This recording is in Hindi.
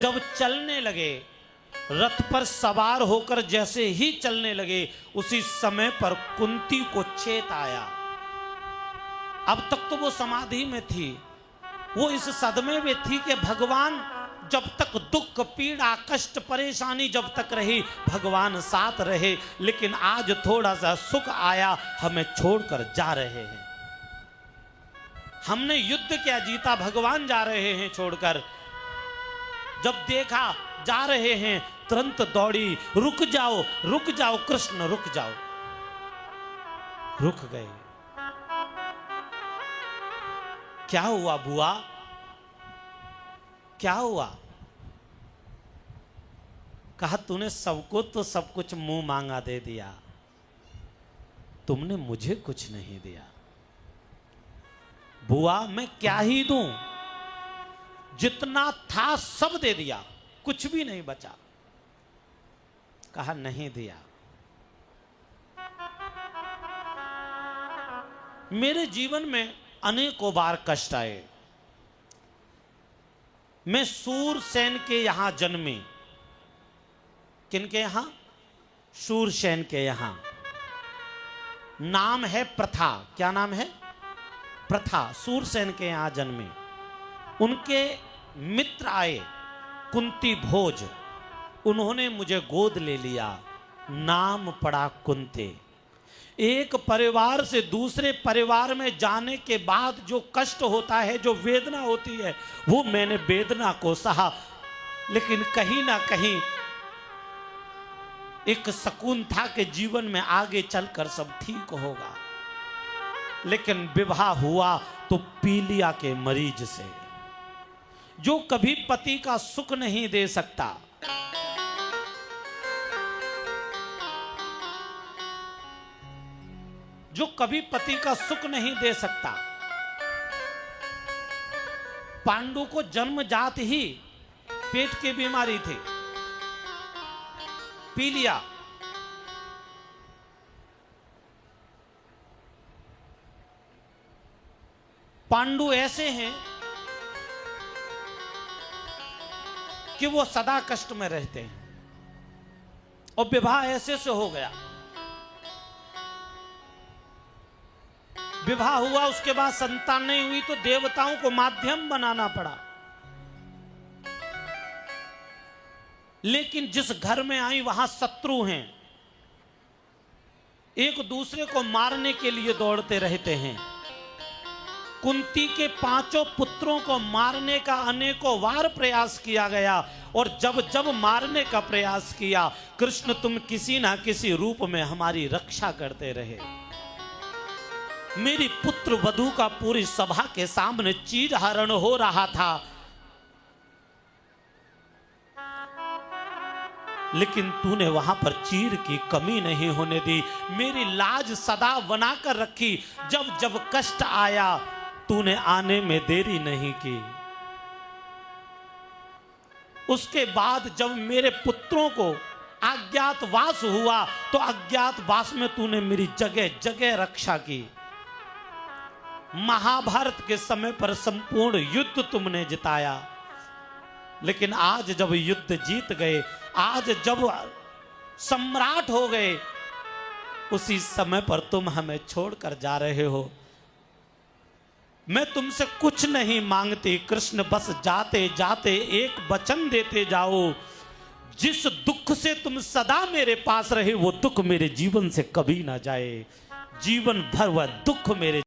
जब चलने लगे, रथ पर सवार होकर जैसे ही चलने लगे, उसी समय पर कुंती को चेत आया। अब तक तो वो समाधि में थी, वो इस सदमे में थी कि भगवान जब तक दुख पीड़ा कष्ट परेशानी जब तक रही भगवान साथ रहे, लेकिन आज थोड़ा सा सुख आया, हमें छोड़कर जा रहे हैं। हमने युद्ध क्या जीता, भगवान जा रहे हैं छोड़कर। जब देखा जा रहे हैं, तुरंत दौड़ी, रुक जाओ कृष्ण रुक जाओ। रुक गए। क्या हुआ बुआ, क्या हुआ? कहा तूने सबको तो सब कुछ मुंह मांगा दे दिया, तुमने मुझे कुछ नहीं दिया। बुआ मैं क्या ही दूं, जितना था सब दे दिया, कुछ भी नहीं बचा। कहा नहीं दिया। मेरे जीवन में अनेकों बार कष्ट आए। मैं सूरसेन के यहां जन्मी। किनके यहां? सूरसेन के यहां। नाम है प्रथा। क्या नाम है? प्रथा। सूरसेन के यहां जन्मे। उनके मित्र आए कुंती भोज, उन्होंने मुझे गोद ले लिया, नाम पड़ा कुंती। एक परिवार से दूसरे परिवार में जाने के बाद जो कष्ट होता है, जो वेदना होती है, वो मैंने वेदना को सहा, लेकिन कहीं ना कहीं एक सुकून था कि जीवन में आगे चलकर सब ठीक होगा। लेकिन विवाह हुआ तो पीलिया के मरीज से, जो कभी पति का सुख नहीं दे सकता। जो कभी पति का सुख नहीं दे सकता। पांडु को जन्मजात ही पेट की बीमारी थी, पीलिया। पांडु ऐसे हैं कि वो सदा कष्ट में रहते हैं, और विवाह ऐसे से हो गया। विवाह हुआ, उसके बाद संतान नहीं हुई तो देवताओं को माध्यम बनाना पड़ा। लेकिन जिस घर में आई वहां शत्रु हैं, एक दूसरे को मारने के लिए दौड़ते रहते हैं। कुंती के 5 पुत्रों को मारने का अनेकों बार प्रयास किया गया, और जब जब मारने का प्रयास किया, कृष्ण तुम किसी ना किसी रूप में हमारी रक्षा करते रहे। मेरी पुत्र वधू का पूरी सभा के सामने चीरहरण हो रहा था, लेकिन तूने वहां पर चीर की कमी नहीं होने दी। मेरी लाज सदा बनाकर रखी। जब जब कष्ट आया, तूने आने में देरी नहीं की। उसके बाद जब मेरे पुत्रों को अज्ञातवास हुआ, तो अज्ञातवास में तूने मेरी जगह जगह रक्षा की। महाभारत के समय पर संपूर्ण युद्ध तुमने जिताया, लेकिन आज जब युद्ध जीत गए, आज जब सम्राट हो गए, उसी समय पर तुम हमें छोड़कर जा रहे हो। मैं तुमसे कुछ नहीं मांगती कृष्ण, बस जाते जाते एक वचन देते जाओ। जिस दुख से तुम सदा मेरे पास रहे, वो दुख मेरे जीवन से कभी ना जाए। जीवन भर वह दुख मेरे